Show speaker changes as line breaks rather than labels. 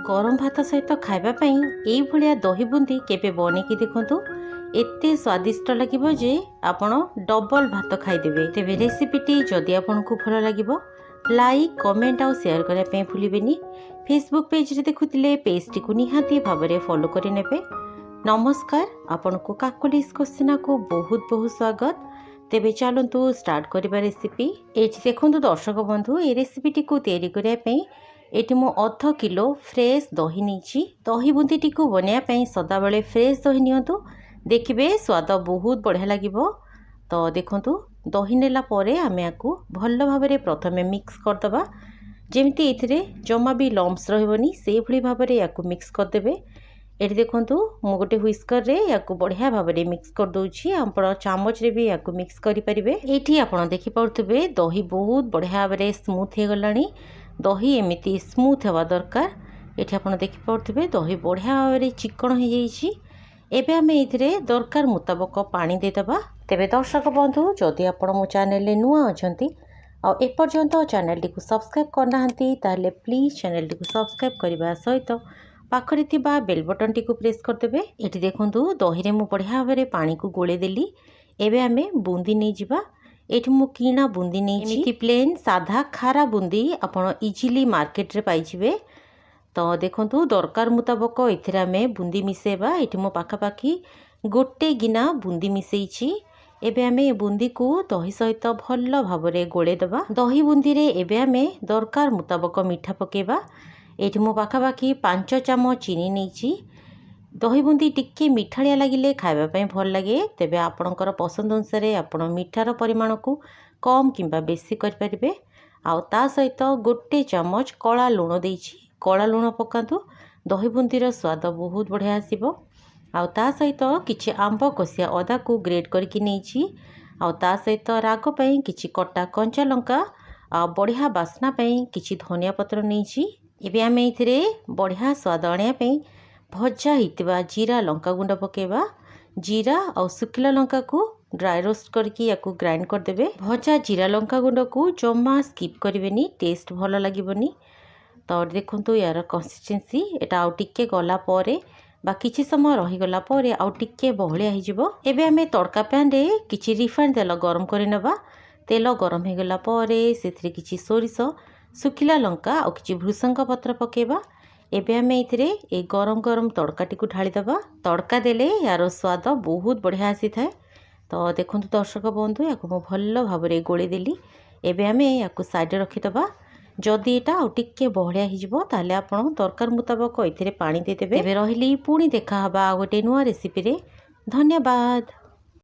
गरम भात सहित खावाई ये दही बुंदी केबे बनैकी देखु एते स्वादिष्ट लगे जे आपण डबल भात खाईदेवे। तेबे रेसिपीटी जदि आपको भल लगे लाइक कमेंट आउ शेयर करने भूलें। फेसबुक पेज रे देखुले पेजटी को निहाती भाव में फॉलो करने। नमस्कार, आपण को काकुलिस क्वेश्चन को बहुत बहुत स्वागत। तेबे चलतु स्टार्ट करवा रेसिपी। ये देखो दर्शक बंधु, ये रेसिपीटी को तैयारी करने एटी मु अध किलो फ्रेश दही नहीं। दही बुंदी को बनवाई सदा बेले फ्रेश दही नियंतु, देखिए स्वाद बहुत बढ़िया लगे। तो देखु दही नेला परे आमे याकू भल भाव में प्रथमे मिक्स करदबा, जेमती एथिरे जमा भी लम्स रहबनी से भली भाव में याकू मिक्स करदेबे। ये देखु मु गोटे व्हिस्कर रे याकू बढ़िया भाव में मिक्स कर दउछि। आपण चामच रे भी याकू मिक्स करि परिबे। एठी आपण देखि पाउतबे दही बहुत बढ़िया भाव में स्मूथ हे गलानी। दही एमिति स्मूथ हवा दरकार। एठी आपण देखि पाउतबे दही बढ़िया भाव में चिकन हो जाइछि। एबे आमे एथिरे दरकार मुताबक पानी देदबा। तेबे दर्शक बंधु, जदि आपण मो चैनल रे नुआ अछंती आ एपर्यंत चैनल को सब्सक्राइब करनाहांती ताले प्लीज चैनल को सब्सक्राइब करबा सहित पाखरे थिबा बेल बटन टी को प्रेस करदेबे। एठी देखंतु दही रे मु बढ़िया भाव में पानी को गोले देली। एबे आमे बूंदी नै जिबा। एठी मु किना बूंदी नै छी, एमिति प्लेन साधा खारा बूंदी आपण इजीली मार्केट रे पाई जिवे। तो देखंतु दरकार मुताबक एथिरे आमे बूंदी मिसेबा। एठी मो पाखापाखी गोटे गिना बूंदी मिसेइछि। एबे आमे बूंदी को दही सहित भल भाव में गोले दबा। दही बूंदी रे एबे आमे दरकार मुताबक मीठा पकेबा। एठी मो पाखापाखी 5 चामच चीनी नहीं। दही बूंदी टिके मिठालिया लगिले खाइबा पई भल लगे। तेबे आपणकर पसंद अनुसार आपण मिठार परिमाण को कम किंबा बेसी कर परिबे। आउ ता सहित गोटे चामच कला लूण देइछि। कला लूण पकातु, दही बूंदीर स्वाद बहुत बढ़िया आसीबो। आउ ता सहित किछि आंब कसिया अदा को ग्रेट करके नहीं। आउ ता सहित राग पई किछि कटा कंचा लंका आ बढ़िया बास्ना पई किछि धनिया पत्र नहीं। एबे आमे इथिरे बढ़िया स्वाद आनिया पई भजा हितबा जीरा लंका गुंड पकेबा। जीरा और सुखिला लंका को ड्राई रोस्ट करके याकू ग्राइंड कर देबे। भजा जीरा लंका गुंड को जमा स्किप करिवेनी, टेस्ट भल लागिबनी। तो देखंतु यार कंसिस्टेंसी एटा आउ टिके गला परे बा किछि समय रही गला परे आउ टिके बहलिया हि जिवो। एबे आमे तड़का पैन रे किछि रिफाइंड तेल गरम करि नबा। तेल गरम हे गला परे सेथिरे किछि सोरिष, सुखिला लंका और किछि भृसंग पत्र पकेबा। एबे आमे इथिरे ए गरम गरम तड़काटी को ढाली दबा। तड़का देले यार स्वाद बहुत बढ़िया आसी थाए। तो देखंतु दर्शक बंधु, याकू मो भल भाव में गोली देली। एबे आमे याकू साइड रखि दबा। जदि एटा आउ टिके बहलिया हि जिवो ताले आपण दरकार मुताबक एथिरे पानी दे देबे। एबे रहिली पुणी देखा हबा गोटे नुआ रेसिपी रे। धन्यवाद।